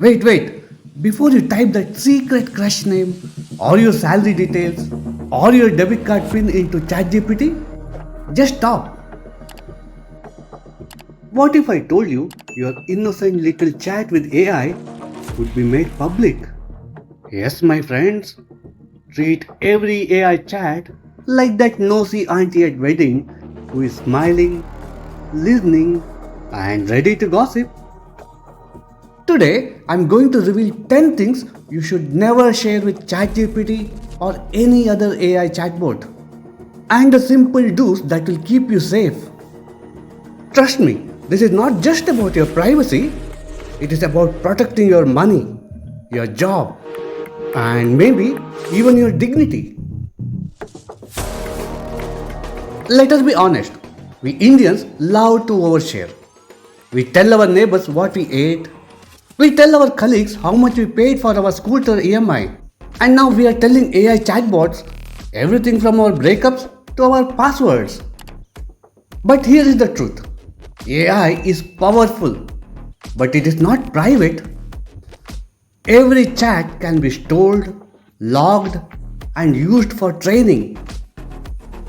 Wait. Before you type that secret crush name, or your salary details, or your debit card pin into ChatGPT, just stop. What if I told you your innocent little chat with AI would be made public? Yes, my friends, treat every AI chat like that nosy auntie at wedding who is smiling, listening, and ready to gossip. Today, I'm going to reveal 10 things you should never share with ChatGPT or any other AI chatbot, and the simple do's that will keep you safe. Trust me, this is not just about your privacy, it is about protecting your money, your job, and maybe even your dignity. Let us be honest, we Indians love to overshare. We tell our neighbors what we ate, we tell our colleagues how much we paid for our scooter EMI, and now we are telling AI chatbots everything from our breakups to our passwords. But here is the truth, AI is powerful, but it is not private. Every chat can be stored, logged, and used for training.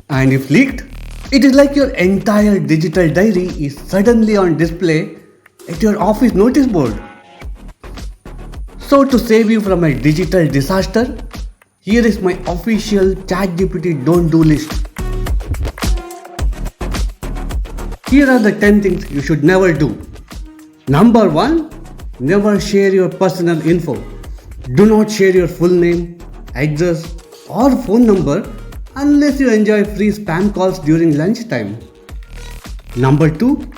And if leaked, it is like your entire digital diary is suddenly on display at your office notice board. So, to save you from a digital disaster, here is my official ChatGPT don't do list. Here are the 10 things you should never do. Number 1. Never share your personal info. Do not share your full name, address, or phone number unless you enjoy free spam calls during lunchtime. Number 2.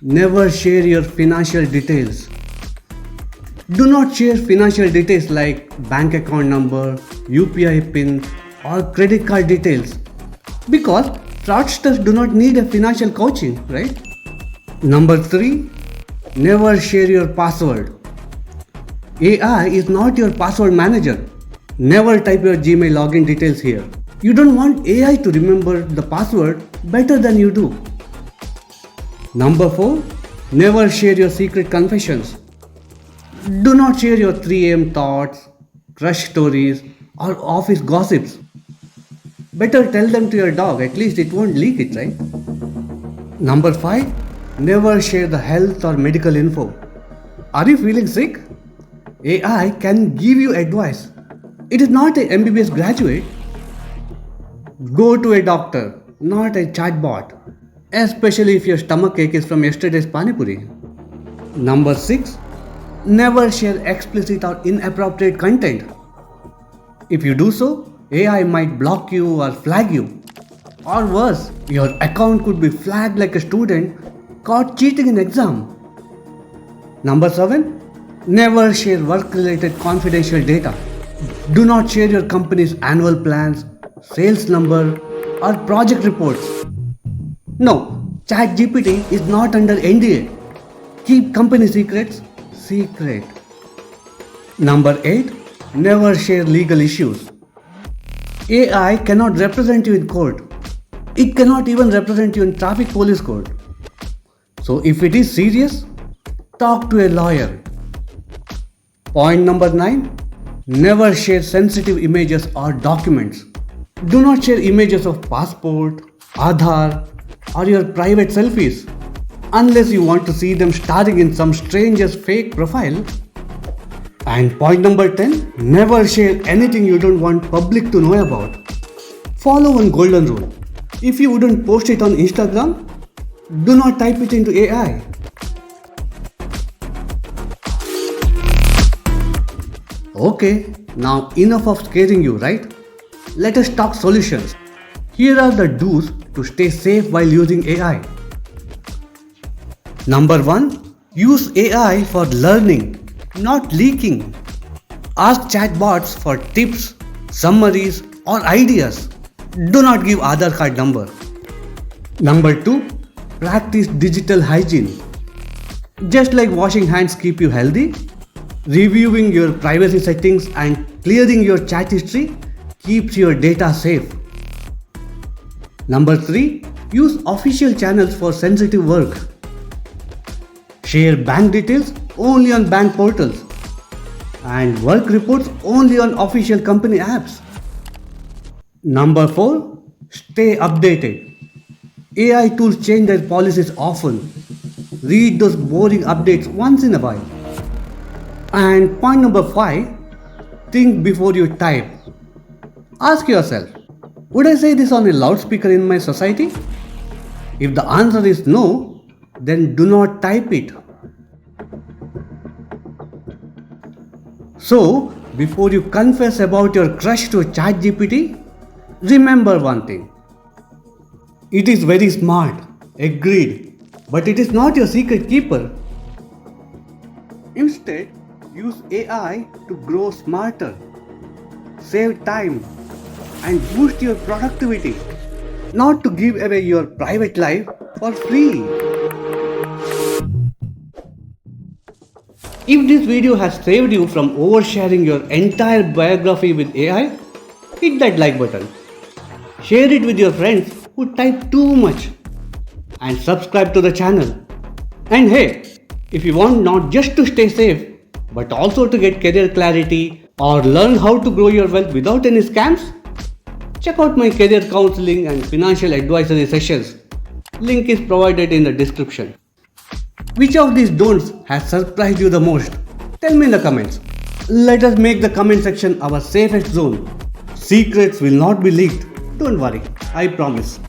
Never share your financial details. Do not share financial details like bank account number, UPI pin, or credit card details because fraudsters do not need a financial coaching, right? Number 3. Never share your password. AI is not your password manager. Never type your Gmail login details here. You don't want AI to remember the password better than you do. Number 4. Never share your secret confessions. Do not share your 3 a.m. thoughts, crush stories, or office gossips. Better tell them to your dog, at least it won't leak it, right? Number 5. Never share the health or medical info. Are you feeling sick? AI can give you advice. It is not a MBBS graduate. Go to a doctor, not a chatbot, especially if your stomach ache is from yesterday's pani puri. Number 6. Never share explicit or inappropriate content. If you do so, AI might block you or flag you. Or worse, your account could be flagged like a student caught cheating in exam. Number 7. Never share work-related confidential data. Do not share your company's annual plans, sales number, or project reports. No, ChatGPT is not under NDA. Keep company secrets secret. Number 8. Never share legal issues. AI cannot represent you in court. It cannot even represent you in traffic police court. So if it is serious, talk to a lawyer. Point number 9. Never share sensitive images or documents. Do not share images of passport, Aadhaar, or your private selfies unless you want to see them starring in some stranger's fake profile. And point number 10. Never share anything you don't want public to know about. Follow one golden rule. If you wouldn't post it on Instagram, do not type it into AI. Okay, now enough of scaring you, right? Let us talk solutions. Here are the do's to stay safe while using AI. Number 1. Use AI for learning, not leaking. Ask chatbots for tips, summaries, or ideas. Do not give Aadhaar card number. Number 2. Practice digital hygiene. Just like washing hands keep you healthy, reviewing your privacy settings and clearing your chat history keeps your data safe. Number 3. Use official channels for sensitive work. Share bank details only on bank portals and work reports only on official company apps. Number 4. Stay updated. AI tools change their policies often. Read those boring updates once in a while. And point number 5. Think before you type. Ask yourself, would I say this on a loudspeaker in my society? If the answer is no, then do not type it. So, before you confess about your crush to ChatGPT, remember one thing. It is very smart, agreed, but it is not your secret keeper. Instead, use AI to grow smarter, save time, and boost your productivity, not to give away your private life for free. If this video has saved you from oversharing your entire biography with AI, hit that like button. Share it with your friends who type too much, and subscribe to the channel. And hey, if you want not just to stay safe but also to get career clarity or learn how to grow your wealth without any scams, check out my career counseling and financial advisory sessions. Link is provided in the description. Which of these don'ts has surprised you the most? Tell me in the comments. Let us make the comment section our safest zone. Secrets will not be leaked. Don't worry, I promise.